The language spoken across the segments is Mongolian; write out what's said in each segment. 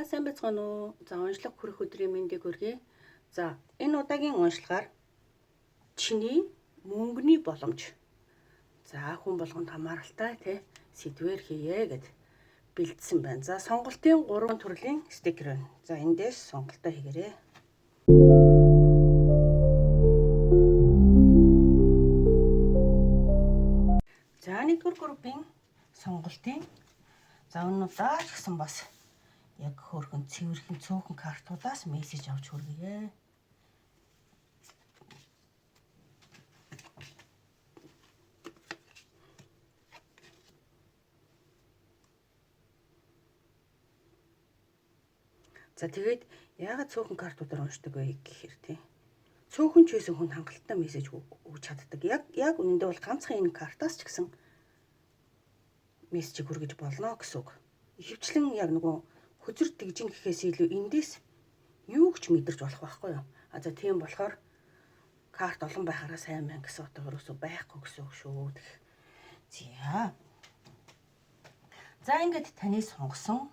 сайн байцгаана уу? За уншлага хүрэх өдрийн мэндийг хүргэе. За энэ удаагийн уншлагаар чиний мөнгөний боломж. За хүн болгонд хамааралтай тий сэдвэр хийе гэд бэлдсэн байна. За сонголтын 3 төрлийн стикер байна. За эндээс сонголтоо хийгээрэй. За нэгдүгээр группийн сонголтын за өнөө даач гэсэн бас яг хөөрхөн цэвэрхэн цөөхөн картуудаас мессеж авч хүргэе. За тэгээд яагаад цөөхөн картуудаар уншдаг вэ гэхээр тий. Цөөхөн ч байсан хүн хангалттай мессеж өгч чаддаг. Яг үнэндээ бол ганцхан энэ картаас ч гэсэн мессеж хүргэж болно гэсэн үг. Ихэвчлэн яг нөгөө хөзөр тэгжин гэхээс илүү эндээс юу ч мэдэрч болох байхгүй юу? А за тийм болохоор карт олон байхаараа сайн байна гэсэн утга өрөөсөө байхгүй гэсэн үг шүү. За ингээд таны сонгосон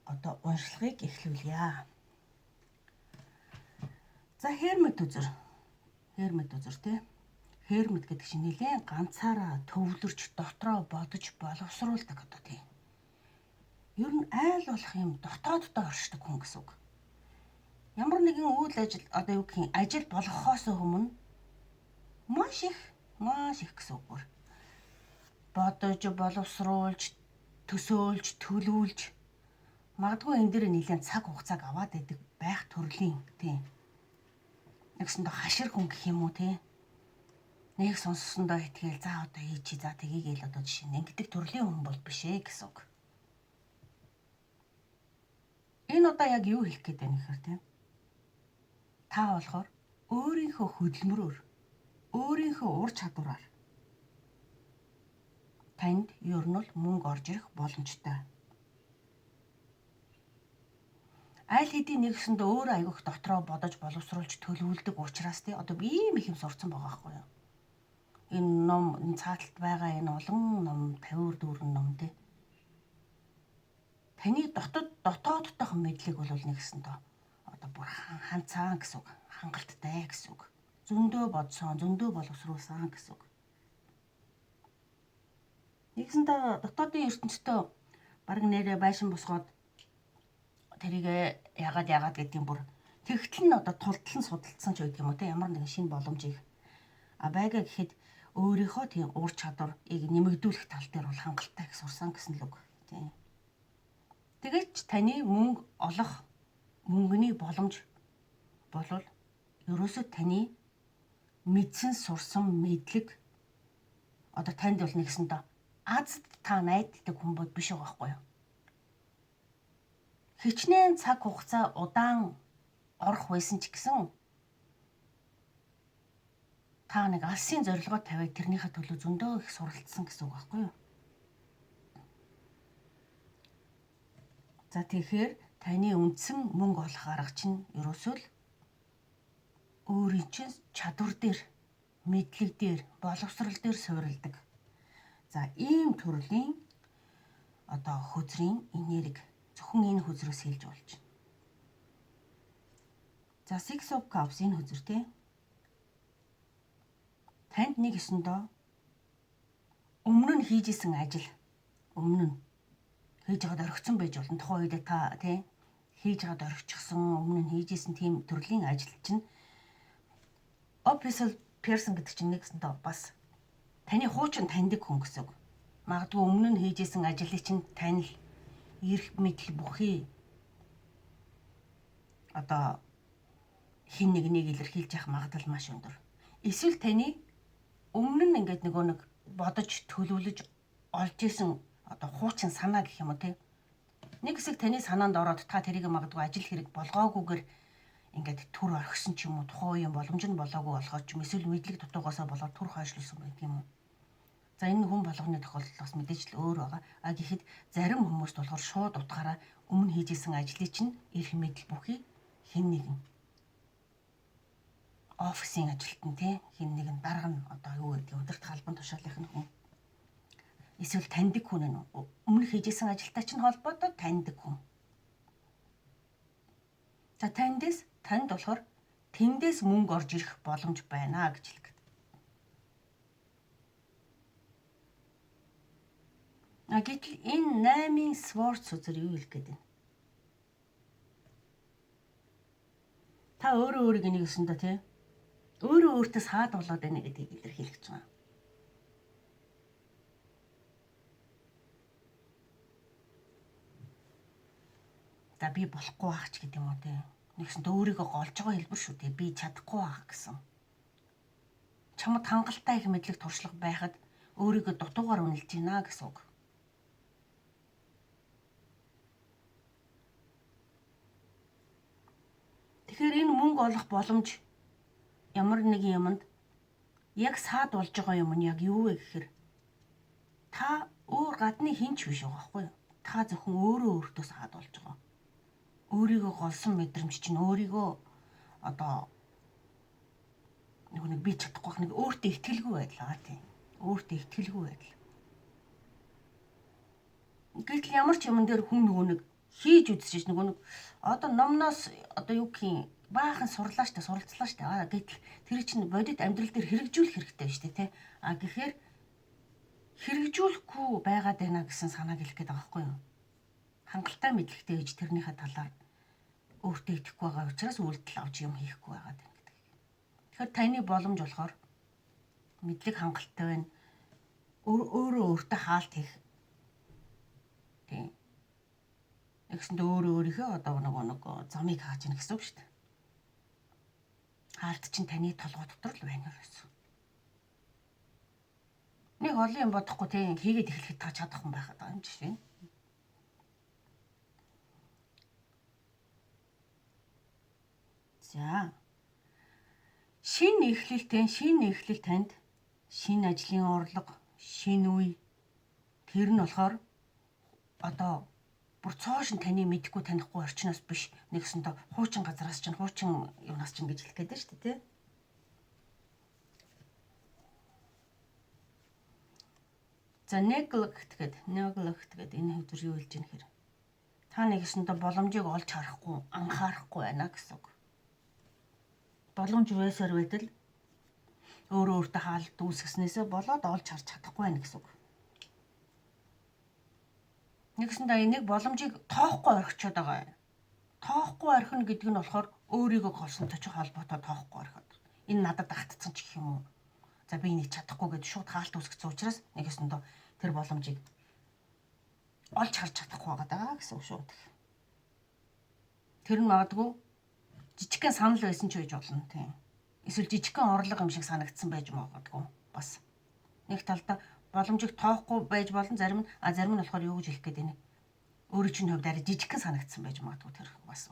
одоо уншлагыг эхлүүлье. За Hermit үзэр тий. Hermit гэдэг чинь нэлээд ганцаараа төвлөрч дотроо бодож боловсруулдаг одоо тий. Ер нь айл болох юм дотооддоо оршдог хүн гэсэн үг. Ямар нэгэн үйл ажил одоо юу гэх юм ажил болгохоос өмнө маш их гэсэн үгээр бодож боловсруулж төсөөлж төлөвлөж магадгүй энэ дээр нэлээд цаг хугацааг аваад байдаг байх төрлийн тийм нэгсэндээ хашир хүн гэх юм уу тий нэг сонссондоо итгээл за одоо хийчи за тгийгээл одоо жишээ нь ингэдэг төрлийн хүн бол биш ээ гэсэн үг. Энэ удаа яг юу хэлэх гээд байна гэхээр тийм та болохоор өөрийнхөө хөдөлмөрөөр өөрийнхөө ур чадвараар танд ер нь бол мөнгө орж ирэх боломжтой. Айл хэдийн нэгсэндээ өөр аягүйх дотроо бодож боловсруулж төлөвлөдөг учраас тий одоо ийм их юм сурцсан байгаа байхгүй юу? Энэ ном энэ цааталт байгаа энэ олон ном 50 дүүрэн ном тий. Таны дотооддох мэдлэг бол нэгсэндээ одоо бүр ханцаан гэсэн үг, хангалттай гэсэн үг. Зөндөө бодсон, зөндөө боловсруулсан гэсэн үг. Нэгсэндээ дотоодын ертөнцийн баг нэрээ байшин босгоод тэрийг яагаад гэдгийг бүр тэгтэл нь одоо тултлан судалдсан ч байдаг юм уу те ямар нэгэн шинэ боломжийг байгаа гэхэд өөрийнхөө тийм ур чадварыг нэмэгдүүлэх тал дээр бол хангалттай их сурсан гэсэн л үг тийм. Тэгэвч таны мөнгө олох мөнгөний боломж бол ерөөсөө таны мэдсэн сурсан мэдлэг одоо танд бол нэгсэндээ аз та найддаг хүн бод биш байгаа байхгүй юу? Хичнээн цаг хугацаа удаан орох байсан ч гэсэн та нэг алсын зорилгоо тавиад тэрнийхээ төлөө зөндөө их суралцсан гэсэн үг байхгүй юу? За тэгэхээр таны үндсэн мөнгө олох арга чинь ерөөсөө л өөрийн чинь чадвар дээр, мэдлэг дээр, боловсрал дээр суурилдаг. За ийм төрлийн одоо хөзрийн энерги зөвхөн энэ хөзрөөс хэлж болж байна. За Six of Cups энэ хөзөр тий. Танд нэг өсөндөө өмнө нь хийжсэн ажил хийж байгаад орхисон байж болно. Тухайн үед та тий хийж байгаад орхичихсан өмнө нь хийжсэн тийм төрлийн ажил чинь official person гэдэг чинь нэгсэндээ бас таны хуучин таньдаг хүн гэсэн үг. Магадгүй өмнө нь хийжсэн ажлыг чинь танил эрх мэдэл бүхий одоо хин нэгнийг илэрхийлж явах магадлал маш өндөр. Эсвэл таны өмнө нь ингээд нэг бодож төлөвлөж олж исэн одоо хуучин санаа гэх юм уу те. Нэг хэсэг таны санаанд ороод та тэрийг магадгүй ажил хэрэг болгоогүйгээр ингээд түр орхисон ч юм уу тухайн үеийн боломж нь болоогүй болгоод ч юм эсвэл мэдлэг дутуугаасаа болоод түр хойшлуулсан байдаг юм уу. За энэ хүн болгоны тохиолдол бас мэдээж л өөр байгаа. А гэхэд зарим хүмүүст болохоор шууд утгаараа өмнө хийжсэн ажлыг чинь эрх мэдэл бүхий хин нэгэн офисын ажилтан тий хин нэгэн дарга нь одоо юу гэдэг удирдах албан тушаалынх нь хүн Эсвэл таньдаг хүн нь өмнө хийжсэн ажилтай чинь холбоотой таньдаг хүн. За танд болохоор тэндээс мөнгө орж ирэх боломж байна гэж хэлдэг. Гэтэл энэ 8-ын Сворц үзэр юу хэлэх гээд байна? Та өөрийг энийг өсөндөө тий. Өөртөө саад болоод байна гэдгийг илэрхийлж байгаа. За би болохгүй байх ч гэдэг юм уу тий. Нэгсэндээ өөрийгөө голж байгаа хэлбэр шүү тий. Би чадахгүй байх гэсэн. Чамд хангалттай их мэдлэг туршлага байхад өөрийгөө дутуугаар үнэлж байна гэсэн үг. Тэгэхээр энэ мөнгө олох боломж ямар нэгэн юмд яг саад болж байгаа юм нь яг юу вэ гэхээр та өөр гадны хинч биш байгаа байхгүй юу? Та зөвхөн өөртөө саад болж байгаа. Өөрийгөө голсон мэдрэмж чинь өөрийгөө одоо нэг би чадахгүй нэг өөртөө итгэлгүй байдлаа тийм. Өөртөө итгэлгүй байдал. Гэтэл ямар ч юмн дээр хүн нэг хийж үзчихэж нэг одоо номноос одоо юу гэх юм баахан суралцлаа штэ. Гэтэл тэр чинь бодит амьдрал дээр хэрэгжүүлэх хэрэгтэй штэ тий. Гэхээр хэрэгжүүлэхгүй байгаад байна гэсэн санааг хэлэх гээд байгаа байхгүй юу? Хангалттай мэдлэгтэй ээж тэрнийхээ талаар өөртөө итгэхгүй байгаа учраас үйлдэл авч юм хийхгүй байгаад байна гэдэг. Тэгэхээр таны боломж болохоор мэдлэг хангалттай байна. Өөртөө хаалт хийх. Тийм. Нэгсэндээ өөрийнхөө одоо нэг замыг хааж ийн гэсэн үг шүү дээ. Хаалт чинь таны толгой дотор л байна ерөөсөө. Нэг олон юм бодохгүй тийм хийгээд эхлэхэд та чадах хүн байхад байгаа юм жишээ. За. Шинэ эхлэл танд шинэ ажлын орлого, шинэ үе тэр нь болохоор одоо бүр цоошин таны мэдхгүй танихгүй орчноос биш нэгсэндээ хуучин газраас чинь хуучин юунаас чинь гэж хэлэх гээд байна шүү дээ тий. За neglect гэдэг энэ хэвээр юу хэлж ийм хэр та нэгсэндээ боломжийг олж харахгүй анхаарахгүй байна гэсэн үг. Боломж байсаар байтал өөртөө хаалт үүсгэснээсээ болоод олж харж чадахгүй байна гэсэн үг. Нэгсэндээ нэг боломжийг тоохгүй орхичод байгаа. Тоохгүй орхино гэдэг нь болохоор өөрийгөө голсонтой ч холбоотой тоохгүй орхиод. Энэ надад агтцсан ч гэх юм уу. За би энийг чадахгүй гэдээ шууд хаалт үүсгэсэн учраас нэгсэндээ тэр боломжийг олж харж чадахгүй байгаа гэсэн үг шүү. Тэр нь магадгүй жижигхэн санал байсан ч үеж болно тийм. Эсвэл жижигхэн орлого юм шиг санагдсан байж магадгүй бас. Нэг талдаа боломжийг тоохгүй байж болон зарим нь болохоор юу гэж хэлэх гээд байна. Өөрийн чинь хувьд арай жижигхэн санагдсан байж магадгүй тэр бас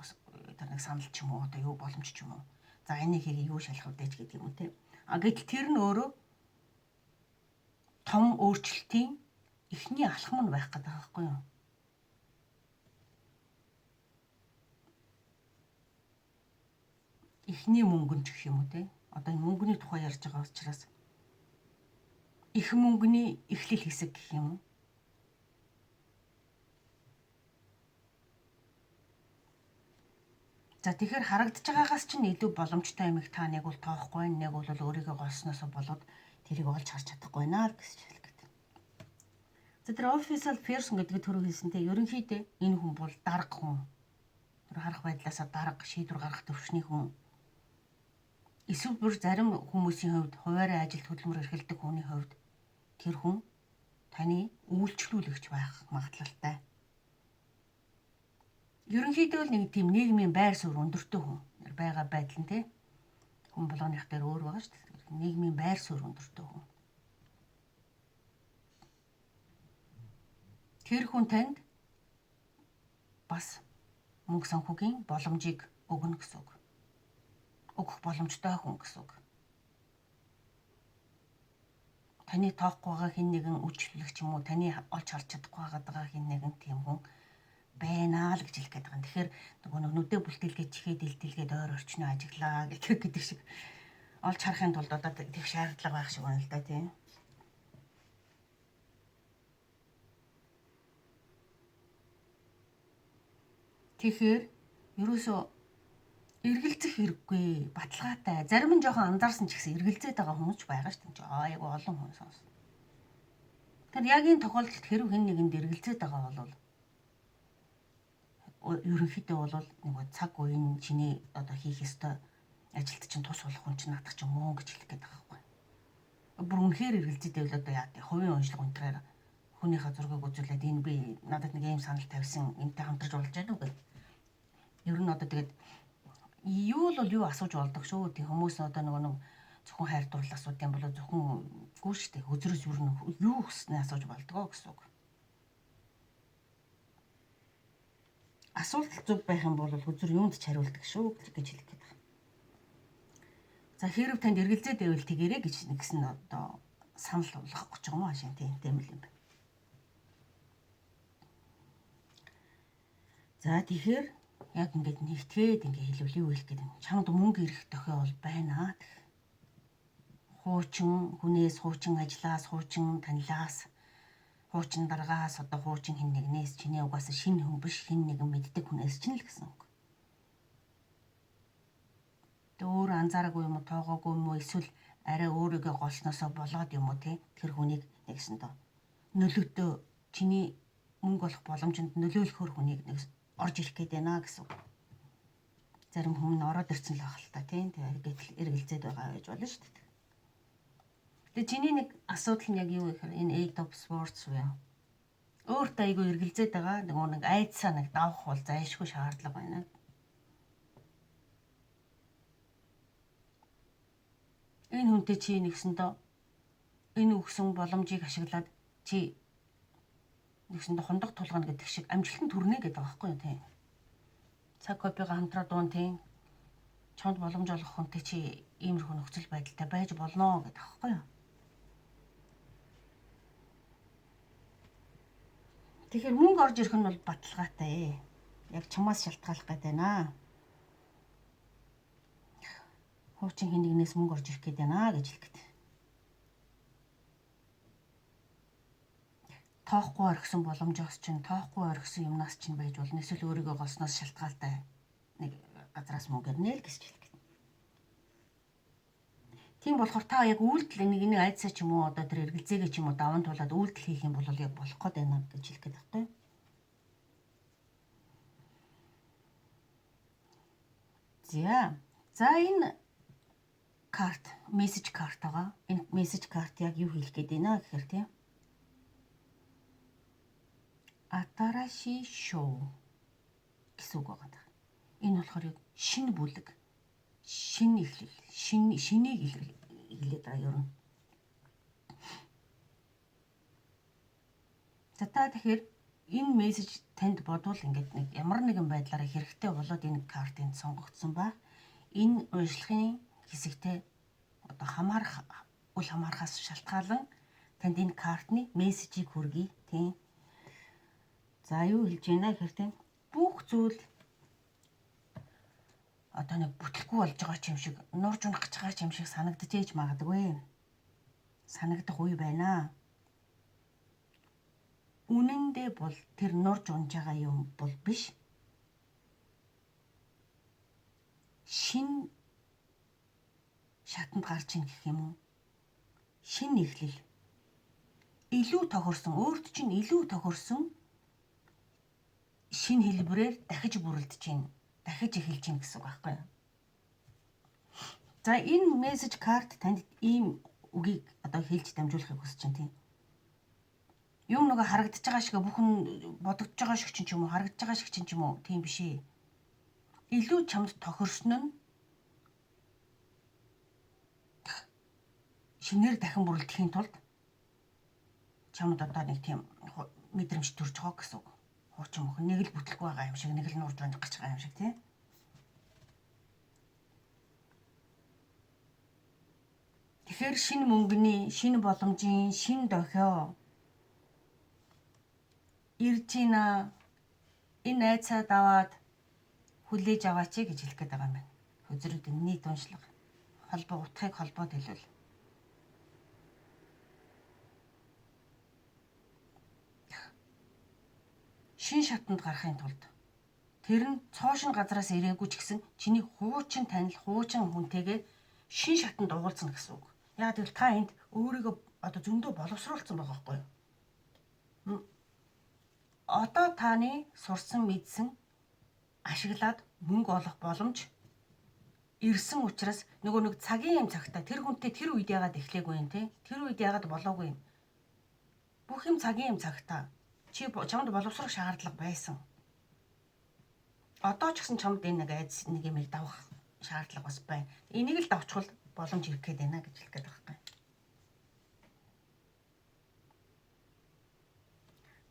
тэр нэг санал ч юм уу одоо юу боломж ч юм уу. За энийг хэрэг юу шалах вэ гэдэг юм те. Гэтэл тэр нь өөрөө том өөрчлөлтийн эхний алхам нь байх гэдэг байгаа байхгүй юу? Эхний мөнгөн ч гэх юм уу те. Одоо энэ мөнгөний тухай ярьж байгаа учраас их мөнгөний эхлэл хэсэг гэх юм уу? За тэгэхээр харагдаж байгаагаас чинь илүү боломжтой юм их та нэг бол тоохгүй, нэг бол өөрийгөө голсноос болоод тэрийг олж харж чадахгүй байна гэж хэлгээд. За тэр official person гэдэг төрөг хэлсэнтэй ерөнхийдөө энэ хүн бол дарга хүн. Тэр харах байдлаасаа дарга шийдвэр гаргах төвшний хүн. Эсвэл бүр зарим хүмүүсийн хувьд хуваарай ажилд хөдөлмөр эрхэлдэг хүний хувьд тэр хүн таны үйлчлүүлэгч байх магадлалтай. Ерөнхийдөө л нэг тийм нийгмийн байр суурь өндөртэй хүн байгаа байдал нь тий. Хүн болгоных дээр өөр байгаа шүү дээ. Нийгмийн байр суурь өндөртэй хүн. Тэр хүн танд бас мөнгө санхүүгийн боломжийг өгнө гэсэн үг. Өгөх боломжтой хүн гэсэн үг. Таны тоохгүй байгаа хэн нэгэн үйлчлүүлэгч юм уу, таны олж харж чадахгүй байгаа хэн нэгэн тийм хүн байна л гэж хэлэх гээд байгаа. Тэгэхээр нөгөө нүдэ бүлтгэлгээ чихээ дэлдэлгээд ойр орчноо ажиглаа гэдэг шиг олж харахын тулд одоо тийх шаардлага байх шиг байна л да тийм. Тэгэхээр ерөөсөө эргэлзэх хэрэггүй, баталгаатай. Зарим нь жоохон анзаарсан ч гэсэн эргэлзээд байгаа хүмүүс ч байгаа шүү дээ. Яг олон хүн сонс. Тэр яг энэ тохиолдолд хэрв хэн нэгэнд эргэлзээд байгаа бол ерөнхийдөө бол нэг цаг үеийн чиний одоо хийх ёстой ажилд чинь тус болох хүн чинь наадах чинь мөн гэж хэлэх гээд байгаа байхгүй. Бүр үнэхээр эргэлзээд байвал одоо яа хувийн онцлог өнтрээр хүнийхээ зургийг үзүүлээд энэ би надад нэг юм санал тавьсан энтэй хамтарч болж байна уу гэх. Ер нь одоо тэгээд юу л юу асууж болдог шүү. Тэг хүмүүс одоо нэг зөвхөн хайр дурлал асуудаг юм болоо зөвхөн гүү штэ өдрөөс юу юу хүснээ асууж болдгоо гэсэн үг. Асуулт зүг байх юм бол өдөр юунд ч хариулдаг шүү гэж хэлэх гээд байна. За хэрэг танд эргэлзээд байвал тэгэрэй гэж нэгсэн одоо санал болгох гэж байгаа юм аа шин тийм юм байна. За тэгэхээр яг ингээд нэгтгээд ингээд хэлвэл юу хэлэх гээд байна. Чамд мөнгө ирэх тохиол байна. Хуучин хүнээс, хуучин ажлаас, хуучин танилаас, хуучин даргаас, одоо хуучин хэн нэгнээс чиний угаасаа шинэ хүн биш, хэн нэгэн мэддэг хүнээс чинь л гэсэн үг. Тэ өөр анзаараагүй юм уу, тоогоогүй юм уу, эсвэл арай өөрийгөө голсноосоо болоод юм уу те тэр хүнийг нэгсэн доо. Нөлөөтөө чиний мөнгө олох боломжинд нөлөөлөхөр хүнийг нэг орж ирэх гээд байна гэсэн үг. Зарим хүмүүс ороод ирсэн л байх л та тийм тэгээд эргэлзээд байгаа байж болно шүү дээ. Тэгээ чиний нэг асуудал нь яг юу гэхээр энэ Eight of Swords вэ? Өөртөө айгүй эргэлзээд байгаа нэг айдсаа нэг давах бол зайлшгүй шаардлага байна. Энэ хүнтэй чи нэгсэндээ энэ өгсөн боломжийг ашиглаад чи нэгсэндээ хундаг тулгана гэдэг шиг амжилтанд хүрнэ гэдэг байгаа байхгүй юу тийм. Цаг копигаа хамтраа дуун тийм чонд боломж олох хүнтэй чи иймэрхүү нөхцөл байдалтай байж болно гэдэг байхгүй юу. Тэгэхээр мөнгө орж ирэх нь бол баталгаатай. Яг чамаас шалтгаалах гээд байна. Хуучин хэн нэгнээс мөнгө орж ирэх гээд байна гэж хэлгээд. Тоохгүй орхисон боломжоос чинь, тоохгүй орхисон юмнаас чинь байж болно. Эсвэл өөрийгөө голсноос шалтгаалтай нэг газраас мөнгө ирнэ л гэж хэлгээд. Тийм болохоор та яг үйлдэл нэг айдсаа ч юм уу одоо тэр эргэлзээгээ ч юм уу даван туулаад үйлдэл хийх юм бол яг болох гээд байна гэж хэлэх гээд байна. За энэ карт, мессеж карт байгаа. Энэ мессеж карт яг юу хэлэх гээд байна гэхээр тийм. Атараши шоу гэсэн үг байгаа. Энэ болохоор яг шинэ бүлэг, шинэ эхлэл, шинийг хэлээд байгаа юм. За та тэгэхээр энэ мессеж танд бодвол ингээд нэг ямар нэгэн байдлаараа хэрэгтэй болоод энэ картыг сонгогдсон ба энэ уншлагын хэсэгтээ одоо үл хамаарахаас шалтгаалan танд энэ картны мессежийг хүргэе тийм. За юу хэлж байна гэхээр тийм бүх зүйл одоо нэг бүтлгүй болж байгаа юм шиг, нурж унах гэж байгаа юм шиг санагдаж ээж магадгүй. Санагдах үе байна. Үнэндээ бол тэр нурж унж байгаа юм бол биш. Шин шатанд гарч ийн гэх юм уу? Шин эхлэл. Илүү тохирсон, өөрт чинь илүү тохирсон шин хэлбэрээр дахиж бүрэлдэж байна. Дахиж эхэлж байна гэсэн үг байхгүй юу? За энэ мессеж карт танд ийм үгийг одоо хэлж дамжуулахыг хүсэж байна тийм. Юм нөгөө харагдаж байгаа шиг бүхэн бодогдож байгаа шиг ч юм уу, харагдаж байгаа шиг ч юм уу тийм биш ээ. Илүү чамд тохирсон нь шинээр дахин бүрэлдэхийн тулд чамд одоо нэг тийм мэдрэмж төрж байгаа гэсэн үг. Хуучин мөхөн нэг л бүтлэхгүй байгаа юм шиг, нэг л нурж унах гэж байгаа юм шиг тийм. Тэгэхээр шинэ мөнгөний, шинэ боломжийн, шинэ дохио ирж ийна. Энэ айцаа даваад хүлээж аваач гэж хэлэх гээд байгаа юм байна. Хөзрүүдийн нийт уншлага. Холбоо утгыг холбоод хэлвэл. Шин шатанд гарахын тулд Тэр нь цоошин газраас ирээгүй ч гэсэн чиний хуучин танил хуучин хүнтэйгээ шин шатанд уулзна гэсэн үг. Яг тэгвэл та энд өөрийгөө одоо зөндөө боловсруулсан байгаа байхгүй юу? Одоо таны сурсан мэдсэн ашиглаад мөнгө олох боломж ирсэн учраас нөгөө нэг цагийн юм цагтаа тэр хүнтэй тэр үед яагаад эхлэегүй юм те? Тэр үед яагаад болоогүй юм? Бүх юм цагийн юм цагтаа. Чи чамд боловсрох шаардлага байсан. Одоо ч гэсэн чамд энэ нэг айдас нэг юм давах шаардлага бас байна. Энийг л давчвал боломж ирэх гээд байна гэж хэлэх гээд байгаа юм.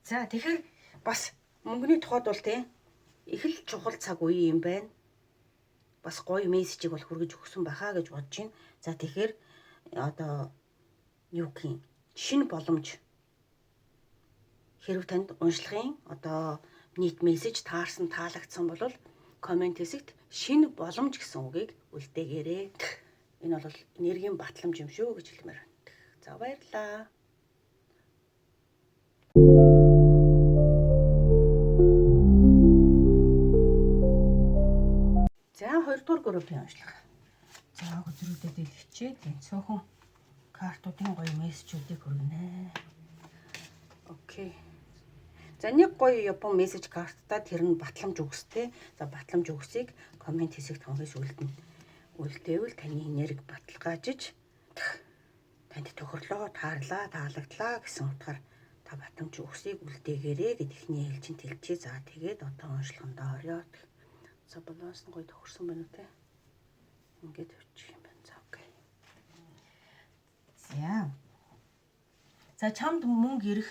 За тэгэхээр бас мөнгөний тухайд бол те их л чухал цаг үе юм байна. Бас гоё мессежийг бол хүргэж өгсөн байхаа гэж бодож байна. За тэгэхээр одоо юу гэх юм? Шинэ боломж хэрв танд уншлагын одоо нийт мессеж таарсан таалагдсан бол комент хэсэгт шинэ боломж гэсэн үгийг үлдээгээрэй. Энэ бол энергийн батламж юм шүү гэж хэлмээр байна. За баярлалаа. За 2 дугаар группийн уншлага. За өдрүүдэд л хичээд цөөхөн картуудын гоё мессежүүдийг хүргэнэ. Окей. За нэг гоё япон мессеж карттай тэр нь батламж өгстэй. За батламж өгсийг комент хэсэгт хангаж үлдэнэ. Үлдээвэл таны энерги баталгаажиж танд тохирлоо, таарлаа, таалагдлаа гэсэн утгаар та батламж өгсийг үлдээгээрэй гэд ихний ээлжинд хэлчихье. За тэгээд одоо уншлагандаа орё. За баланс нь гоё тохирсон байна уу те? Ингээд явчих юм байна. За окей. За чамд мөнгө ирэх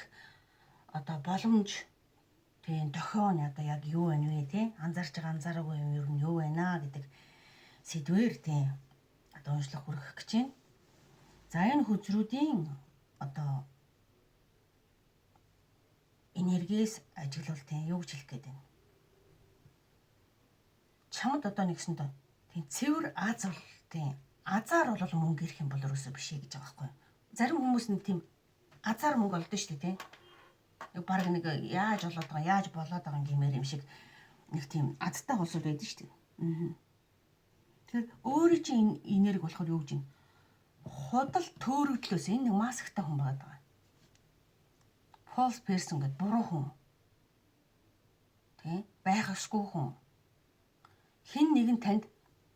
одоо боломж тийм дохион одоо яг юу байна вэ те? Анзаарч байгаа анзаараагүй юм ер нь юу байна гэдэг сэдвээр тийм одоо уншлах хүргэх гэж байна. За энэ хүзрүүдийн одоо энергиэс ажиглуултын юу гэж хэлэх гээд байна? Чамд одоо нэгсэн доо тийм цэвэр аз бол тийм азар бол мөнгө ирэх юм бол ерөөсөө биш гэж байгаа байхгүй юу? Зарим хүмүүс нэг тийм азар мөнгө олдсон шүү дээ тийм. Бараг нэг яаж болоод байгаа гэмээр юм шиг нэг тийм азтай холсууд байдаг шүү дээ. Тэгэхээр өөрөө чинь энерги болохоор юу гэж юм? Худал төөрөгдлөөс энэ нэг масктай хүн байгаад байгаа. False person гэдэг буруу хүн. Тийм байхшгүй хүн. Хэн нэгэн танд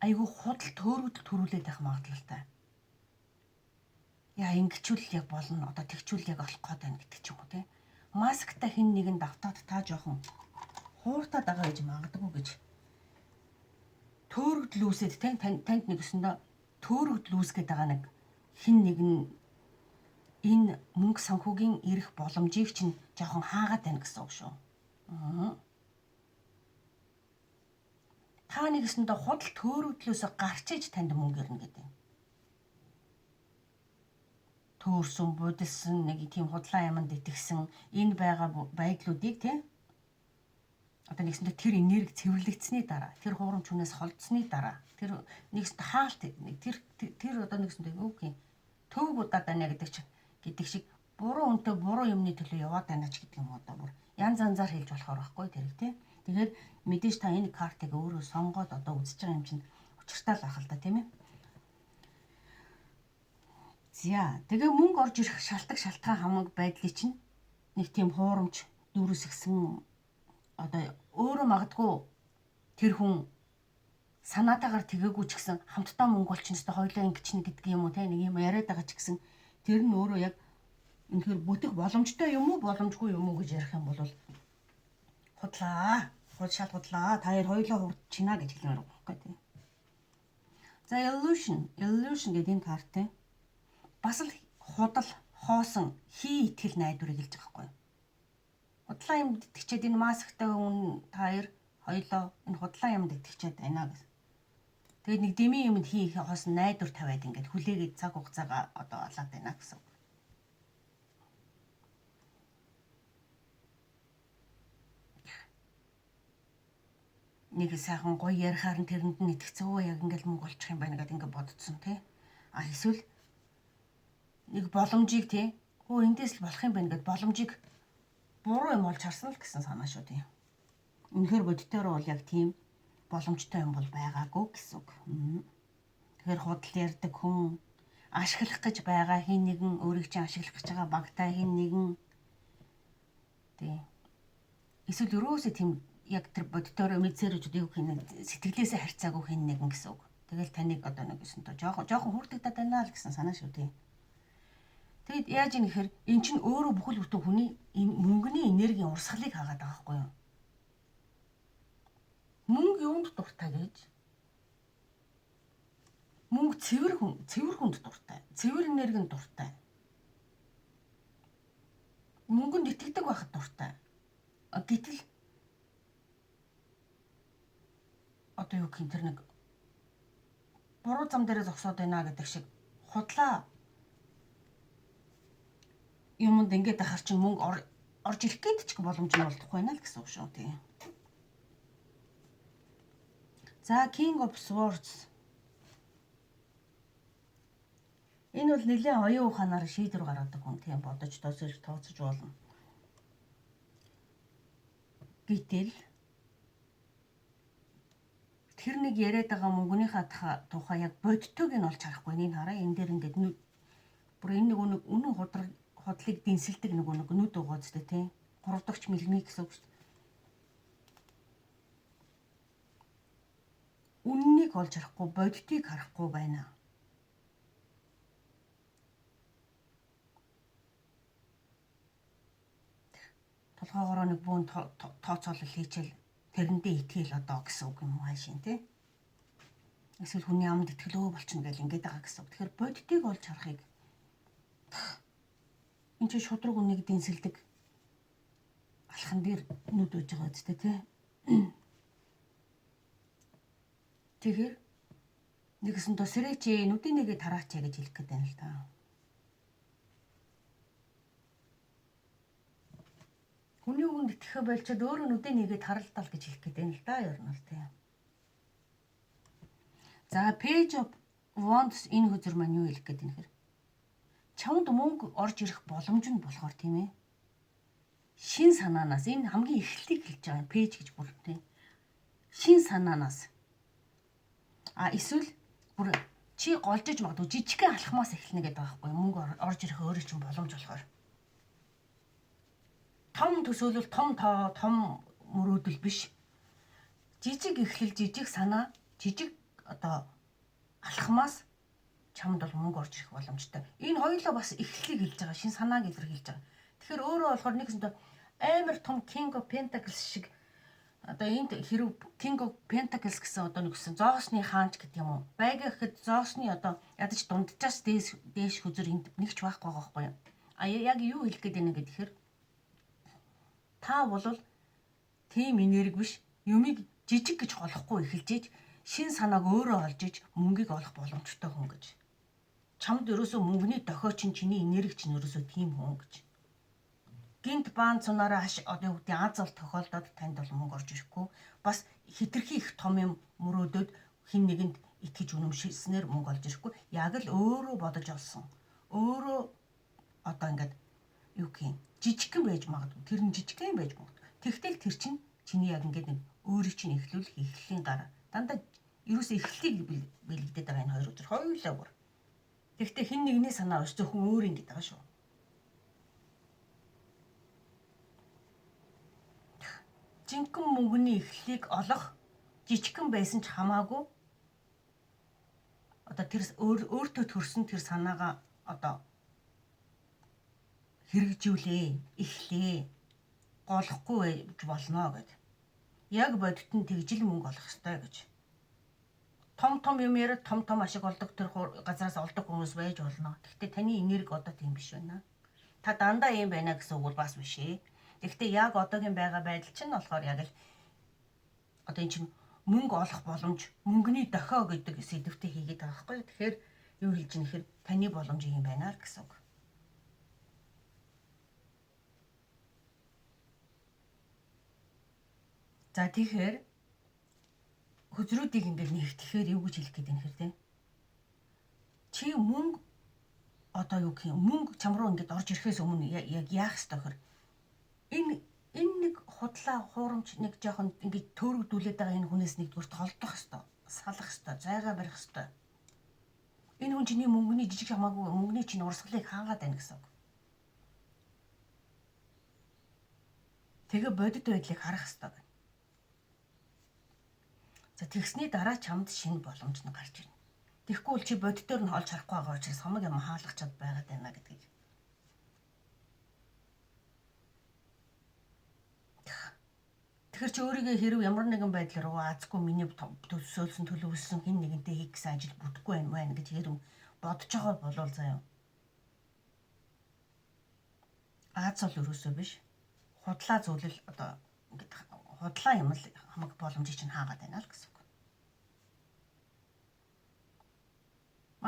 айгүй худал төөрөгдөл төрүүлээд байх магадлалтай. Яа ингэчүүл яг болно. Одоо тэгчүүл яг олох гээд байна гэдэг ч юм уу тийм. Масктай хэн нэгэн давтаад та жоохон хууртаад байгаа гэж магадгүй гэж төөрөгдөл үүсээд танд нэгсэндээ төөрөгдөл үүсгээд байгаа нэг хэн нэгэн энэ мөнгө санхүүгийн ирэх боломжийг чинь жоохон хаагаад байна гэсэн үг шүү. Та нэгсэндээ худал төөрөгдлөөс гарч иж танд мөнгө ирнэ гэдэг. Төөрсөн, будилсан, нэг тийм худлаа юмд итгэсэн энэ байгаа байдлуудыг тийм одоо нэгсэндээ тэр энерги цэвэрлэгдсэний дараа, тэр хуурамч хүнээс холдсны дараа, тэр нэгсэндээ хаалт тэр одоо нэгсэндээ юу гэх юм төвөг удаад байна гэдэг шиг буруу үнтэй буруу юмны төлөө яваад байна ч гэдэг юм одоо бүр янз янзаар хэлж болохоор байхгүй тэрэг тийм. Тэгэхээр мэдээж та энэ картыг өөрөө сонгоод одоо үзэж байгаа юм чинь учиртай л байх л да тийм ээ. За тэгээ мөнгө орж ирэх шалтгаан хамаг байдлыг чинь нэг тийм хуурамч дүүрсгсэн одоо өөрөө магадгүй тэр хүн санаатаагаар тэгээгүй ч гэсэн хамтдаа мөнгө олчихно өстой хоёлаа ингэчнэ гэдэг юм уу те нэг юм яриад байгаа ч гэсэн тэр нь өөрөө яг үнэхээр бүтэх боломжтой юм уу боломжгүй юм уу гэж ярих юм бол худлаа та хоёлаа хурдчихна гэж хэлмээр байгаа байхгүй тийм. За illusion гэдэг энэ картын бас л худал хоосон итгэл найдварыг хэлж байгаа байхгүй. Худлаа юмд итгэчээд энэ масктай хүн та хоёлоо энэ худлаа юмд итгэчээд байна гэсэн. Тэгээд нэг дэмий юмд хийх хоосон найдвар тавиад ингээд хүлээгээд цаг хугацаагаа одоо олоод байна гэсэн. Нэг сайхан гоё ярихаар нь тэрэнд нь итгэцөө яг ингээд мөнгө олчих юм байна гэдэг ингээд бодсон тий. Эсвэл нэг боломжийг тий эндээс л болох юм байна гэд боломжийг буруу юм олж харсан л гэсэн санаа шүү тий. Үнэхээр бодитоор бол яг тийм боломжтой юм бол байгаагүй гэсэн үг. Тэгэхээр худал ярьдаг хүн, ашиглах гэж байгаа хин нэгэн, өөрийг чинь ашиглах гэж байгаа багтаа хин нэгэн. Тий. Эсвэл юусоо тийм яг тэр бодитоор мэдсэрэж юу хин сэтгэлээсээ харьцаагүй хин нэгэн гэсэн үг. Тэгэл таныг одоо нэг гэсэн то жоохон хүртэгдээд байна л гэсэн санаа шүү тий. Тэгэд яаж юм гэхээр эн чинь өөрөө бүхэл бүтэн хүний мөнгөний энергийн урсгалыг хаагаад байгаа байхгүй юу? Мөнгө юунд дуртай гэж? Мөнгө цэвэр хүнд дуртай. Цэвэр энергийн дуртай. Мөнгөнд итгэдэг байхад дуртай. Гэтэл одоо юу гэх юм тэр нэг буруу зам дээрээ зогсоод байна гэдэг шиг худлаа юмд ингээд ахаар чинь мөнгө орж ирэх гээд ч боломж нь болдохгүй байна л гэсэн үг шүү тий. За King of Swords. Энэ бол нэлээд оюун ухаанаар шийдвэр гаргадаг хүн тийм бодож тооцож болно. Гэтэл тэр нэг яриад байгаа мөнгөнийхээ тухай яг бодтойг нь олж харахгүй. Энийг хараа энэ дээр ингээд бүр энэ нэг үнэн хотлыг дэнсэлдэг нэг нүд угаацтай тийм 3 дахь мэлмиг гэсэн үг шүү дээ. Үннийг олж харахгүй, бодтыг харахгүй байна. Толгоогоор нэг бүүн тооцоолол хийчихэл тэрэндээ итгэл одоо гэсэн үг юм хаашийн тий. Эсвэл хүний амд итгэлөө болчихно гэж ингэж байгаа гэсэн үг. Тэгэхээр бодтыг олж харахыг энэ чинь шудраг үннийг дэнсэлдэг алхан дээр нүд үж байгаа үстэй тий. Тэгэхээр нэгсэн тосрээч нүдийн нэгээ тараач гэж хэлэх гээд байна л да. Хүний үгэнд итгэхэ болчиход өөрөө нүдийн нэгээ таралдал гэж хэлэх гээд байна л да ер нь л тий. За Page of Wands энэ хөзөр маань юу хэлэх гээд байна хэрэг? Чамд мөнгө орж ирэх боломж нь болохоор тийм ээ. Шин санаанаас энэ хамгийн эхлэлийг хэлж байгаа пэйж гэж бүр тийм. Шин санаанаас эсвэл бүр чи голжиж магадгүй жижигхэн алхмаас эхэлнэ гэдэг байгаа байхгүй мөнгө орж ирэх өөрөө чинь боломж болохоор. Том төсөөлөл том мөрөөдөл биш. Жижиг эхлэл, жижиг санаа, жижиг одоо алхмаас чамд бол мөнгө орж ирэх боломжтой. Энэ хоёулаа бас эхлэлийг хэлж байгаа, шин санааг илэрхийлж байгаа. Тэгэхээр өөрөө болохоор нэгсэндээ амар том King of Pentacles шиг одоо энд хэрэг King of Pentacles гэсэн одоо нэгсэн зоосны хаанч гэдэг юм уу? Байга гэхэд зоосны одоо ядаж дунджаас дээш хүзэр энд нэгч байхгүй байгаа байхгүй юу? Яг юу хэлэх гээд байна гэхээр та бол тийм энерги биш, юмыг жижиг гэж голохгүй эхэлж ийж шин санааг өөрөө олж иж мөнгийг олох боломжтой хүн гэж. Чамд ерөөсөө мөнгөний дохио чинь чиний энерги чинь ерөөсөө тийм хүн гэж. Гинт баан цунаараа одоо үгдийн аз зов тохиолдоод танд бол мөнгө орж ирэхгүй. Бас хитрхи их том юм мөрөөдөд хин нэгэнд итгэж үнэмшилснээр мөнгө олж ирэхгүй. Яг л өөрөө бодож олсон. Өөрөө одоо ингээд юу гэх юм жижигхэн байж магадгүй. Тэр нь жижигхэн байж магадгүй. Тэгтэл тэр чинь чиний яг ингээд нэг өөрийг чинь эхлүүлэх эхлэлийн гар. Дандаа ерөөсөө эхлэлийг бэлэгдээд байгаа энэ хоёр өдөр хоёулаа бүр. Тэгтээ хин нэгний санаа өс зөвхөн өөр юм гэдэг байгаа шүү. Жинхэнэ мөнгөний эхлэлийг олох жижигхэн байсан ч хамаагүй одоо тэр өөртөө төрсөн тэр санаагаа одоо хэрэгжүүлээ, эхлэе, голохгүй байж болно гэд. Яг бодит нь тэгжил мөнгө олох ёстой гэж. Том юм яриад том ашиг олдог тэр газараас олдог хүмүүс байж болно. Гэхдээ таны энерги одоо тийм биш байна. Та дандаа юм байна гэсэн үг бол бас биш ээ. Гэхдээ яг одоогийн байгаа байдал чинь болохоор яг л одоо эн чинь мөнгө олох боломж, мөнгөний дохио гэдэг сэдвтэ хийгээд байгаа байхгүй. Тэгэхээр юу хэлж ийм гэхээр таны боломж юм байна л гэсэн үг. За тэгэхээр хөзрүүдийг ингээд нэгтгэхээр юу гэж хэлэх гээд байна хэрэг те. Чи мөнгө одоо юу гэх юм мөнгө чам руу ингээд орж ирэхээс өмнө яг яах ёстой хэр энэ нэг худлаа худлаа хуурамч нэг жоохон ингэж төөрөгдүүлээд байгаа энэ хүнээс нэгдүгээр толдох хэвээр, салах хэвээр, зайгаа барих хэвээр. Энэ хүн чиний мөнгөний жижиг хамаагүй мөнгөний чинь урсгалыг хаагаад байна гэсэн үг. Тэгээ бодит байдлыг харах хэвээр байна. За тэгсний дараа чамд шинэ боломж нь гарч ирнэ. Тэгэхгүй бол чи бодитоор нь олж харахгүй байгаа учраас хамаг юм хаалгачаад байгаад байна гэдгийг. Тэгэхээр чи өөрийгөө хэрв ямар нэгэн байдлаар азгүй миний төсөөлсөн төлөвлөсөн хин нэгэнтэй хийх гэсэн ажил бүтэхгүй байна гэж хэрв бодож байгаа болвол заяа. Аз бол өрөөсөө биш. Худлаа зүйлэл одоо ингээд худлаа юм л хамаг боломжийг чинь хаагаад байна л гэсэн үг.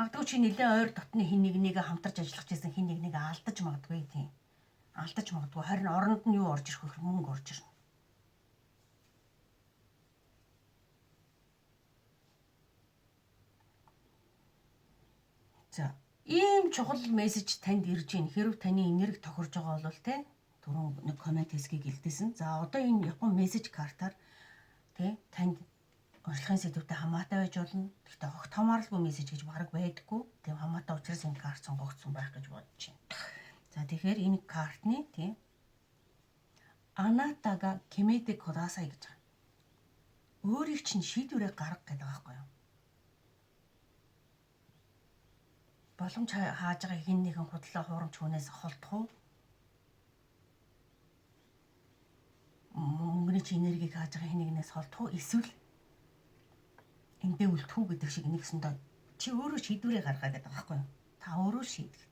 Магадгүй чи нэлээд ойр дотны хин нэгнийг хамтарч ажиллах гэсэн хин нэгнийг алдаж магадгүй тийм. Алдаж магадгүй харин оронд нь юу орж ирэх вэ? Мөнгө орж ирнэ. За, ийм чухал мессеж танд ирж ийн хэрв таны энерги тохирж байгаа бол те түрүүн нэг комент хэсгийг илдээсэн. За, одоо энэ Япон мессеж картаар те танд урьдчилан сэдвүүтэй хамаатай байж болно. Гэхдээ огт хамааралгүй мессеж гэж бараг байдаггүй. Тийм хамаатай учраас энэ карт сонгогдсон байх гэж бодож байна. За, тэгэхээр энэ картны тийм Анатага кемэдэ кудасай гэж байгаа. Өөрийг чинь шийдвэрээ гарга гэдэг байгаа байхгүй юу? Боломж хааж байгаа хин нэгэн худлаа хуурамч хүнээс холдох уу? Мөнгөний чи энергийг хааж байгаа хин нэгнээс холдох уу? Эсвэл эндээ үлдэх үү гэдэг шиг нэгсэндээ чи өөрөө шийдвэрээ гаргаа гэдэг байгаа байхгүй юу? Та өөрөө шийдэх.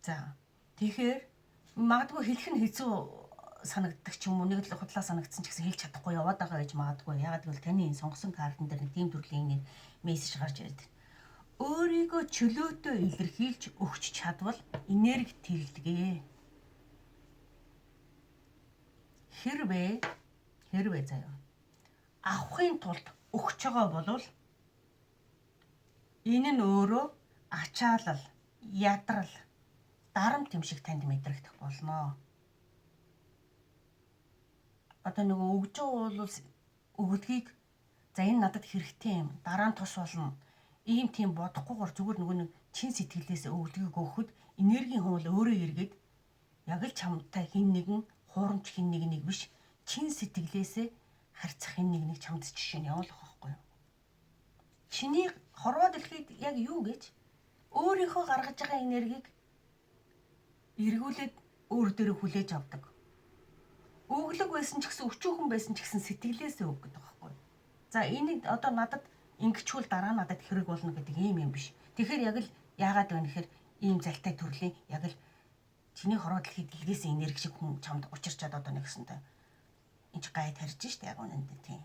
За тэгэхээр магадгүй хэлэх нь хэцүү санагддаг ч юм уу нэг л худлаа санагдсан ч гэсэн хэлж чадахгүй яваад байгаа гэж магадгүй. Яагаад гэвэл таны энэ сонгосон картн дээр нэг тийм төрлийн нэг мессеж гарч ирээд байна. Өөрийгөө чөлөөтэй илэрхийлж өгч чадвал энерги тэлдэгэ. Хэрвээ заяа. Авахын тулд өгч байгаа болвол энэ нь өөрөө ачаалал, ядрал, дарамт юм шиг танд мэдрэгдэх болно. Одоо нөгөө өгж байгаа бол өгөлгийг за энэ надад хэрэгтэй юм. Дараа нь тус болно. Ийм тийм бодохгүйгээр зүгээр нөгөө нэг чин сэтгэлээс өгөлгийг өгөхөд энергийн хууль өөрөө эргээд яг л чамтай хин нэгэн хуурамч хин нэг биш чин сэтгэлээсээ харьцах хин нэг чамд жишээ нь явуулах байхгүй юу? Чиний хорвоо дэлхийд яг юу гэж өөрийнхөө гаргаж байгаа энергийг эргүүлээд өөр дээрээ хүлээж авдаг. Өглөг байсан ч гэсэн өчүүхэн байсан ч гэсэн сэтгэлээсээ өг гэдэг байхгүй юу? За энийг одоо надад ингэчүүл дараа надад хэрэг болно гэдэг юм биш. Тэгэхээр яг л яагаад вэ гэхээр ийм залтай төрлийн яг л чиний хорвоо дэлхийд илгээсэн энерги шиг хүн чамд учирчаад одоо нэгсэнтэй энэ гай тарьж штэ яг үнэндээ тийм.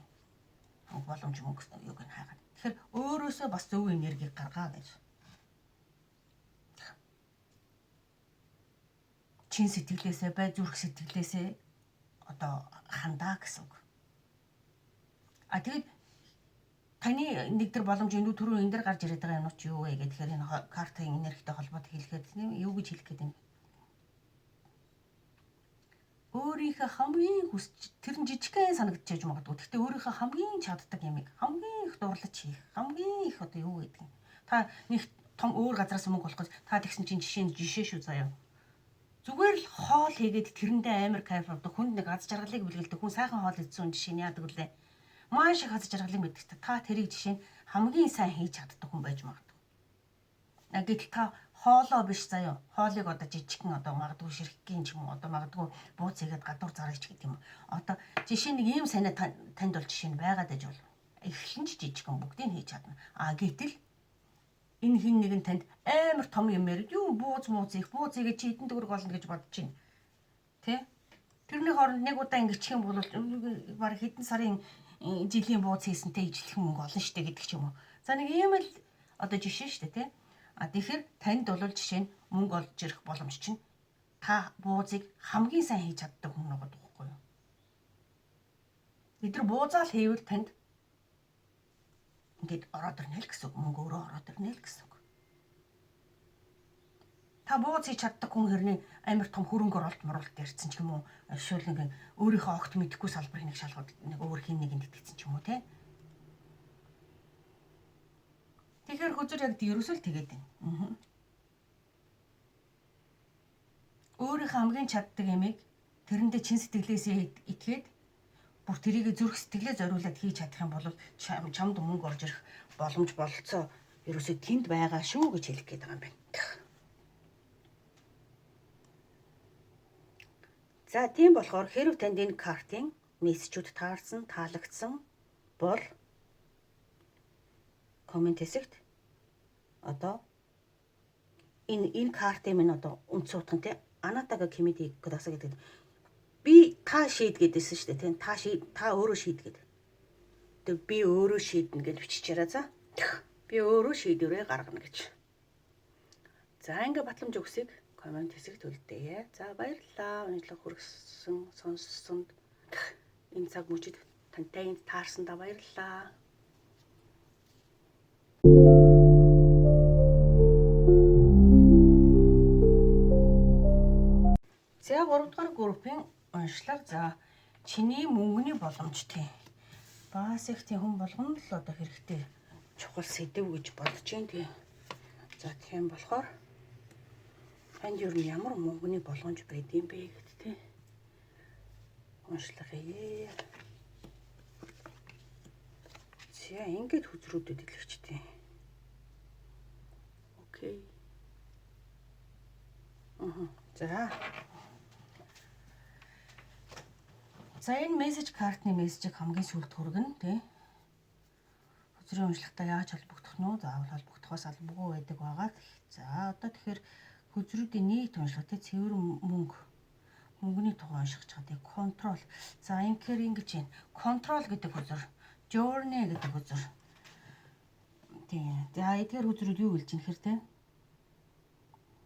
Боломж мөнгө юуг нь хаагаад. Тэгэхээр өөрөөсөө бас зөв энергийг гаргаа гэж. Чин сэтгэлээсээ бай зүрх сэтгэлээсээ одоо хандаа гэсэн үг. Тэгээд таны нэг төр боломж энэ түрүү энэ дээр гарч ирээд байгаа юм уу чи юу вэ гэхээр энэ картын энергитэй холбоотой хэлэхэд юу гэж хэлэх гээд байна. Өөрийнхөө хамгийн хүсч тэр нь жижигхэн санагдчихэж магадгүй. Гэхдээ өөрийнхөө хамгийн чаддаг ямиг хамгийн их дурлаж хийх, хамгийн их одоо юу гэдэг юм. Та нэг том өөр газараас мөнгө олох гэж та тэгсэн чинь жишээ шүү заяа. Зүгээр л хоол хийгээд тэрэндээ амар кайф авдаг хүнд нэг аз жаргалыг бэлгэлдэг хүн сайхан хоол идсэн жишээ нь яадаг үлээ. Маш их аз жаргалыг мэддэг. Та тэрийг жишээ нь хамгийн сайн хийж чаддаг хүн байж магадгүй. Гэтэл та хоолоо биш заяа. Хоолыг одоо жижигхэн одоо магадгүй ширхгийн ч юм уу одоо магадгүй бууц игээд гадуур зараач гэдэг юм. Одоо жишээ нэг ийм санаа танд бол жишээ нь байгаад байж бол эхлэн ч жижигхэн бүгдийг хийж чадна. Гэтэл энэ хин нэгэн танд амар том юм яриг юу бууз игээ чи хэдэн төгрөг болно гэж бодож байна. Тэ? Тэрний хооронд нэг удаа ингэчих юм бол баг хэдэн сарын жилийн бууз хийсэнтэй ижлэх мөнгө олно штэ гэдэг ч юм уу. За нэг ийм л одоо жишээ штэ тэ. Тэгэхээр танд бол жишээ нь мөнгө олж ирэх боломж чинь та буузыг хамгийн сайн хийж чаддаг хүн байгаа байхгүй юу? Эдгээр буузаал хийвэл танд ингээд ороод ирнэ л гэсэн үг. Мөнгө өөрөө ороод ирнэ л гэсэн үг. Та бууз хийж чаддаг хүн хэрний амар том хөрөнгө оруулалт муралт ярьсан ч юм уу. Эсвэл нэг өөрийнхөө огт мэдэхгүй салбарыг нэг шалгууд нэг өөр хин нэгэнд итгэсэн ч юм уу те. Тэгэхээр хөзөр яг ерөөсөө л тэгээд байна. Өөрийнхөө хамгийн чаддаг ямиг тэрэндээ чин сэтгэлээсээ итгээд бүр тэрийг зүрх сэтгэлээ зориулаад хийж чадах юм бол чамд мөнгө орж ирэх боломж бололцоо ерөөсөө тэнд байгаа шүү гэж хэлэх гээд байгаа юм байна. За тийм болохоор хэрв танд энэ картын мессежүүд таарсан, таалагдсан бол коммент хэсэгт одоо энэ картын минь одоо үнд суудхан те анатага кимиди кодаса гэдэг би та шийд гэдээсэн шүү дээ тийм та өөрөө шийд гэдэг. Тэг би өөрөө шийднэ гэж биччихээрээ за. Би өөрөө шийдвэрээ гаргана гэж. За ингээ батламж өгсөйг коммент хэсэгт үлдээе. За баярлалаа. Өнөөдөр хүргэсэн сонссонд энэ цаг мөчид тантай энд таарсандаа баярлалаа. За 3 дугаар группийн уншлага. За чиний мөнгөний боломж тийм. Бас их тийм хүн болгоно л одоо хэрэгтэй чухал сэдв гэж бодож байна тийм. За тийм болохоор танд юу ямар мөнгөний боломж байдсан бэ гэд тийм. Уншлагыг. За ингэж хүзрүүдэд илэрч тийм. Окей. За энэ мессеж картны мессежийг хамгийн сүүлд хүргэн тий. Хөзрийн уншлагатай яаж холбогдох нь вэ? Заавал холбогдохоос албагүй байдаг байгаа. За одоо тэгэхээр хөзрүүдийн нийт уншлага тий цэвэр мөнгөний тухай унших чадыг контрол. За ингэхээр ингэж байна. Контрол гэдэг хөзөр, journey гэдэг хөзөр. Тий. За эдгээр хөзрүүд юу хэлж ийм хэр тий?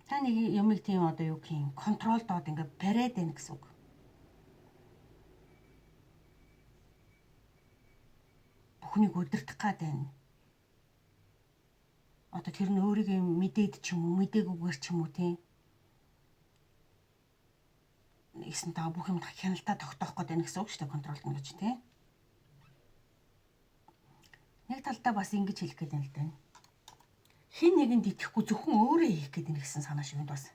Та нэг юмыг тийм одоо юу гэх юм контрол доод ингээ бариад байна гэсэн үг. Бүхнийг өдөртөх гад байна. Одоо тэр нь өөрийгөө мэдээд ч юм уу, мэдээгүйгээр ч юм уу тийм. Нэгсэн та бүх юм хяналтаа тогтоох гээд байна гэсэн үг шүү дээ контрол гэж тийм. Нэг талдаа бас ингэж хэлэх гээд байна л да. Хин нэгэнд итгэхгүй зөвхөн өөрөө хийх гээд байна гэсэн санаа шиг бас.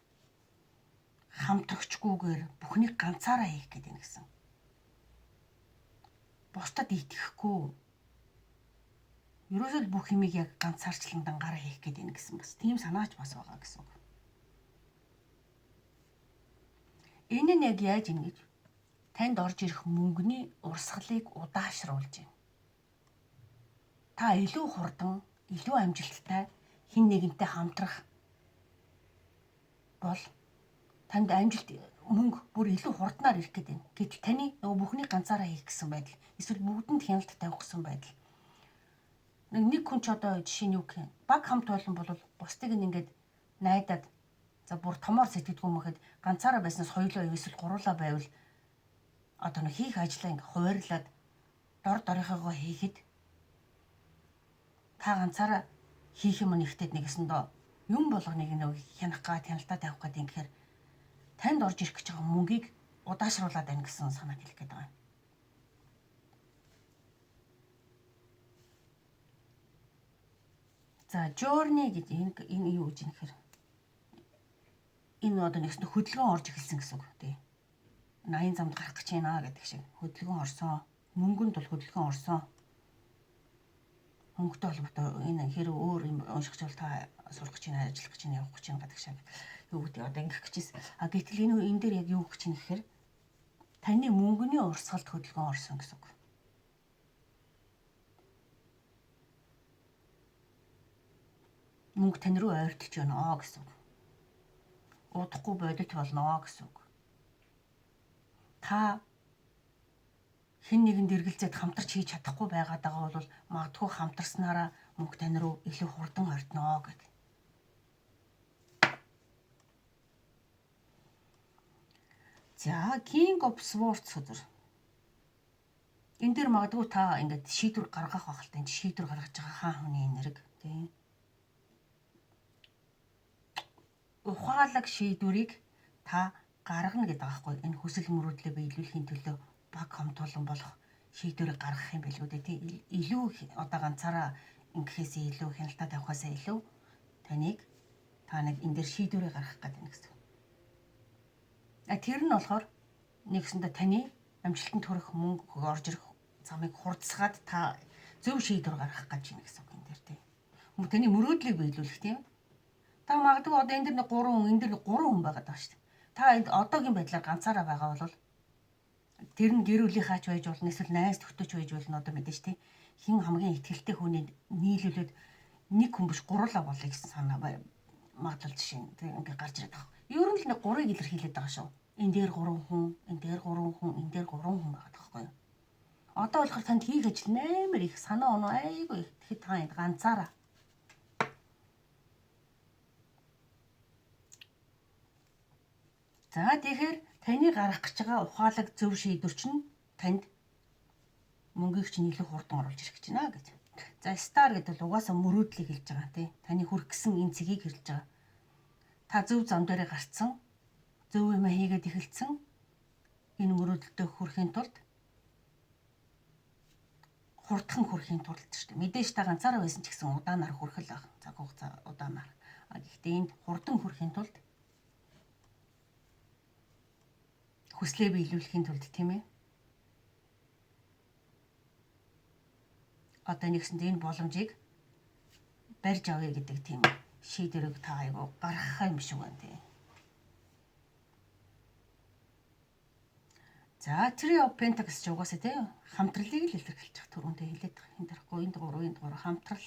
Хамтрагчгүйгээр бүхнийг ганцаараа хийх гээд байна гэсэн. Бусдад итгэхгүй. Ерөөсөө бүх юмыг яг ганцаарчлан дангаараа хийх гээд байна гэсэн бас тийм санаач бас байгаа гэсэн үг. Энэ нь яг яаж ингэж танд орж ирэх мөнгөний урсгалыг удаашруулж байна. Та илүү хурдан, илүү амжилттай хин нэгэнтэй хамтрах бол танд амжилт мөнгө бүр илүү хурднаар ирэх гээд байна. Гэвч таны нөгөө бүхнийг ганцаараа хийх гэсэн байдал, эсвэл бүгдэнд хяналт тавих гэсэн байдал. Нэг хүн ч одоо жишээ нь юу гэх юм баг хамт байлан бол бусдыг ингээд найдаад за бүр томоор сэтгэдэггүй мэхэд ганцаараа байснаас хоёулаа эсвэл гуруулаа байвал одоо нэг хийх ажлаа ингээд хуваарлаад дор дорынхойгоо хийхэд та ганцаараа хийх юм нэгтэд нэгэсэндээ юм болгоныг нэг хянах гад хяналтаа тавих гад ингэхээр танд орж ирэх гэж байгаа мөнгийг удаашруулад байна гэсэн санааг хэлэх гээд байгаа юм. За journey гэдэг энэ юу гэж нэхэр энэ одоо нэгс хөдөлгөөн орж эхэлсэн гэсэн үг тий. 80 замд гарах гэж байна гэдэг шиг хөдөлгөөн орсон. Мөнгөнд бол хөдөлгөөн орсон. Мөнгөтэй холбоотой энэ хэрэг өөр юм уншигч бол та сурах гэж байна, ажиллах гэж байна, явах гэж байна гэдэг шиг юу гэдэг одоо ингэх гэжсэн. А гэтэл энэ дээр яг юу гэж байна гэхээр таны мөнгөний урсгалд хөдөлгөөн орсон гэсэн үг. Мөнгө тань руу ойртож байна гэсэн үг. Удахгүй бодит болно гэсэн үг. Та хэн нэгэнд эргэлзээд хамтарч хийж чадахгүй байгаад байгаа бол магадгүй хамтарснараа мөнгө тань руу илүү хурдан ордно гэдэг. За King of Swords өдөр. Энэ дээр магадгүй та ингээд шийдвэр гаргах байх л та. Шийдвэр гаргаж байгаа хаан хүний энерги тийм. ухаалаг шийдвэрийг та гаргана гэдэг аахгүй. Энэ хүсэл мөрөөдлөө биелүүлэхийн төлөө баг хомтуулан болох шийдвэрийг гаргах юм билүү дээ тий. Илүү одоо ганцаараа ингэхээс илүү хяналтаа тавихаас илүү та нэг энэ дээр шийдвэрийг гаргах гэдэг юм гэсэн. Тэр нь болохоор нэгсэндээ таны амжилтанд хүрэх мөнгө орж ирэх замыг хурдсгаад та зөв шийдвэр гаргах гэж байна гэсэн үг юм дээр тий. Таны мөрөөдлийг биелүүлэх тийм. Та магадгүй одоо энэ дэр нэг 3 хүн, энэ дэр 3 хүн байгаад байгаа шүү дээ. Та энд одоогийн байдлаар ганцаараа байгаа бол тэр нь гэр бүлийнхаач байж болно, эсвэл найз төгтөж байж болно одоо мэдээж тий. Хин хамгийн ихтгэлтэй хүний нийлүүлээд нэг хүн биш гурлаа болъё гэсэн санаа магадлал жишээ нь тий ингээ гарч ирээд байгаа. Ер нь л нэг 3-ыг илэрхийлээд байгаа шүү. Энэ дээр 3 хүн, энэ дээр 3 хүн, энэ дээр 3 хүн байгаа байхгүй юу? Одоо болохоор танд хийх ажил нэмэр их санаа оноо айгүй. Тэгэхээр та энд ганцаараа. За тэгэхээр таны гарах гэж байгаа ухаалаг зөв шийдвэр чинь танд мөнгийг чинь илүү хурдан оруулж ирэх гэж байна гэж. За стар гэдэг бол угаасаа мөрөөдлийг хэлж байгаа тий. Таны хүрх гэсэн энэ цэгийг хэлж байгаа. Та зөв зам дээрээ гарцсан, зөв юм хийгээд эхэлсэн. Энэ мөрөөдөлтөд хүрэхийн тулд хурдхан хүрэхийн тулд шүү дээ. Мэдээж та ганцаараа байсан ч гэсэн удаанаар хүрэх л баг. Цаг хугацаа удаанаар. Гэхдээ энд хурдан хүрэхийн тулд хүслээ биелүүлэхийн тулд тийм ээ. Одоо нэгсэнд энэ боломжийг барьж авъя гэдэг тийм шийдвэрийг та айгу гаргах юм шиг байна тий. За Three of Pentacles ч угаасаа тий хамтралыг л илэрхийлж байгаа түрүүндээ хэлээд байгаа. Энд дарахгүй энд 3 хамтрал.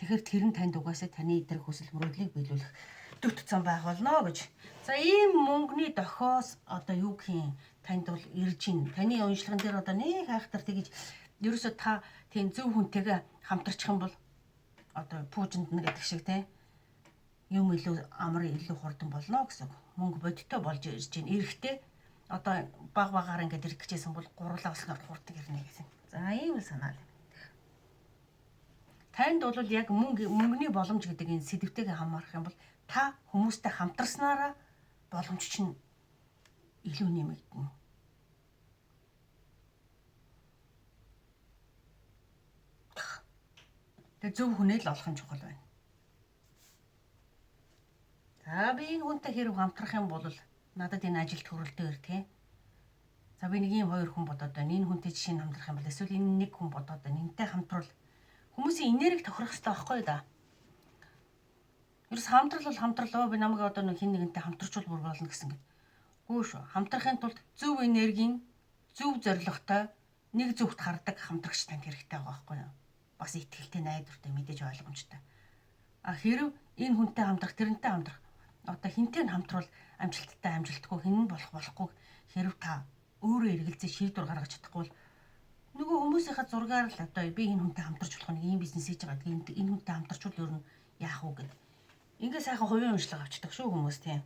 Тэгэхээр тэр нь танд угаасаа таны эдгээр хүсэл мөрөөдлийг биелүүлэх дүрт зам байх болно гэж. За ийм мөнгөний дохиос одоо юу гэх юм танд бол ирж ийн. Таны уншлаган дээр одоо нэг хайхтар тэгэж ерөөсөө та тийм зөв хүнтэйгээ хамтарчих юм бол одоо пуужинд нэг гэдэг шиг те юм илүү амар илүү хурдан болно гэсэн. Мөнгө бодиттой болж ирж ийн. Эрэхтэй одоо баг багаар ингээд ирэх гэжсэн бол гурлаа болсноор хурдан ирнэ гэсэн. За ийм л санаа л. Танд бол яг мөнгөний боломж гэдэг энэ сэдвтэйгээ хамаарах юм бол та хүмүүстэй хамтарснараа боломж чинь илүү нэмэгдэнэ. Тэгээ зөв хүнээ л олох нь чухал байна. За би энэ хүнтэй хэрэг хамтрах юм бол надад энэ ажилд хөрөлдөөр тий. За би нэг ийм 2 хүн бодоод байна. Энэ хүнтэй жишээ нь хамтрах юм бол эсвэл энэ нэг хүн бодоод байна. Энтэй хамтруул хүмүүсийн энерги тохирох хэрэгтэй байхгүй да. Ерөөс хамтрал бол хамтрал би намайг одоо нэг хин нэгэнтэй хамтарчул бүр болно гэсэн. Гүү шүү. Хамтрахын тулд зөв энергийн зөв зорилготой нэг зөвхт хардаг хамтрагч танд хэрэгтэй байгаа байхгүй юу? Бас ихтэй найдвартай мэдээж ойлгомжтой. Хэрв энэ хүнтэй хамтрах, тэрнтэй хамтрах одоо хинтэй нь хамтруул амжилттай амжилтгүй хэн нь болохгүй хэрв та өөрөө эргэлзээ шийдвэр гаргаж чадахгүй бол нөгөө хүмүүсийнхээ зургаар л одоо би энэ хүнтэй хамтарч болох нэг ийм бизнес хийж байгаа. Энэ хүнтэй хамтарчвал ер нь яах вэ гэдэг. Ингээ сайхан хувийн уншлага авчдаг шүү хүмүүс тийм.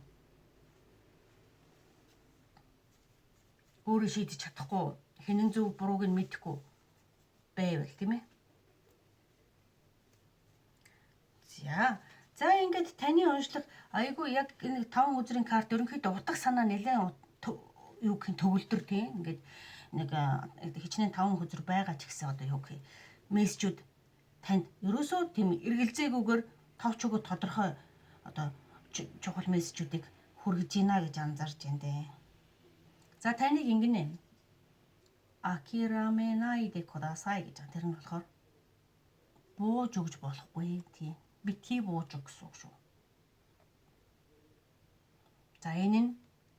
Өөрөө шийдэж чадахгүй, хинэн зөв бурууг нь мэдэхгүй байвал тийм ээ. За ингээд таны уншлага айгүй яг энэ 5 үзрийн карт ерөнхийдөө утга санаа нэлээд юу гэх юм төгөлдөр тийм. Ингээд нэг хичнээн 5 хүзэр байгаа ч гэсэн одоо юу гэх мессежүүд танд ерөөсөө тийм эргэлзээгүйгээр товч өгөө тодорхой одоо чухал мессежүүдийг хүргэж ийна гэж анзаарч байна дээ. За таныг ингэнэ. Акирамэнай дэ кодасай гэж. Тэр нь болохоор бууж өгж болохгүй тийм. Битгий бууж өг гэсэн үг шүү. За энэ нь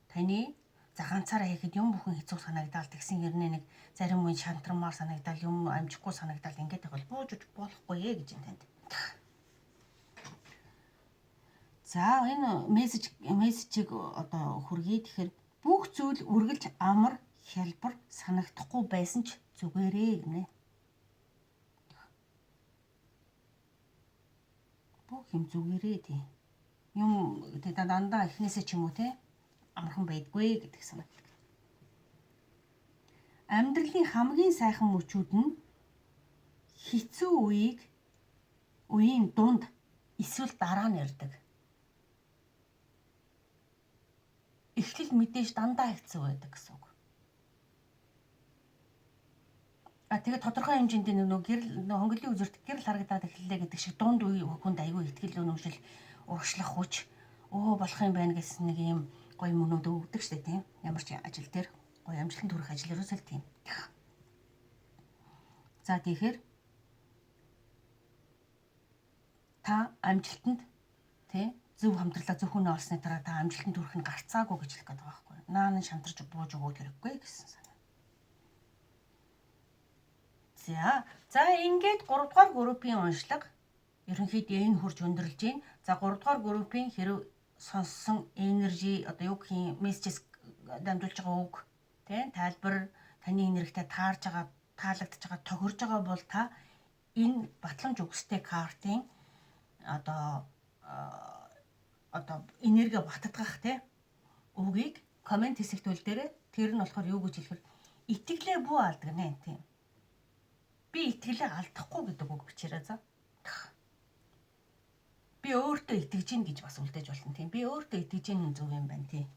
таны ганцаараа хийхэд юм бүхэн хэцүү санагдал тэгсэн хэрнээ нэг зарим үе шантармаар санагдал юм амжихгүй санагдал ингээд бол бууж өгч болохгүй гэж энэ танд. За энэ мессежийг одоо хүргэе. Тэгэхээр бүх зүйл үргэлж амар хялбар санагдахгүй байсан ч зүгээрээ гинэ. Бүх юм зүгээрээ тий. Юм дандаа эхнээсээ ч юм уу тий амархан байдгүй гэдэг санагдав. Амьдралын хамгийн сайхан мөчүүд нь хэцүү үеийн дунд эсвэл дараа нь ирдэг. Эхлэл мэдээж дандаа хэцүү байдаг гэсэн үг. Тэгээд тодорхой хэмжээнд хонглын үзүүрт гэрэл харагдаад эхэллээ гэдэг шиг дунд үе хүнд аягүй ихтгэл өнөмшил урагшлах хүч болох юм байна гэсэн нэг юм гоё мөнүүд өгдөг штэ тийм. Ямар ч ажил дээр гоё амжилтанд хүрэх ажил ерөөсөө тийм. За тэгэхээр та амжилтанд тий зөв хамтралаа зөвхөн олсны дараа та амжилтанд хүрэх нь гарцаагүй гэж хэлэх гээд байгаа байхгүй. Наан шантарч бууж өгөөд хэрэггүй гэсэн санаа. За ингээд 3 дугаар группийн уншлага ерөнхийдөө энэ хурж өндөрлж байна. За 3 дугаар группийн хэрэг сонссон энержи одоо юу гэх юм мессеж дамжуулж байгаа үг тий тайлбар таны энергитэй таарж байгаа таалагдж байгаа тохирж байгаа бол та энэ батламж үгстэй картын одоо энерги баттгах тий үгийг комент хэсэгт үлдээрэй. Тэр нь болохоор юу гэж хэлэхээр итгэлээ бүү алдаг нэ тийм. Би итгэлээ алдахгүй гэдэг үг бичээрэй за. Би өөртөө итгэж гин гэж бас үлдээж болно тийм. Би өөртөө итгэж гин зөв юм байна тийм.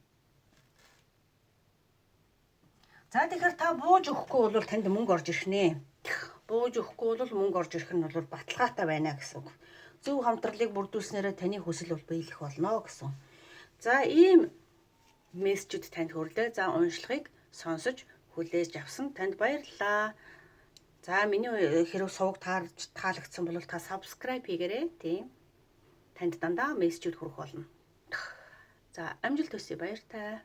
За тэгэхээр та бууж өгөхгүй бол танд мөнгө орж ирэх нэ. Бууж өгөхгүй бол мөнгө орж ирэх нь бол баталгаатай байна гэсэн үг. Зөв хамтралыг бүрдүүлснээрээ таны хүсэл бол биелэх болно гэсэн. За ийм мессежүүд танд хүрлээ. За уншлагыг сонсож хүлээж авсан танд баярлалаа. За миний хэрэг сувг таалагдсан бол та subscribe хийгээрэй тийм. Танд дандаа мессежүүд хүрэх болно. За амжилт хүсье баяртай.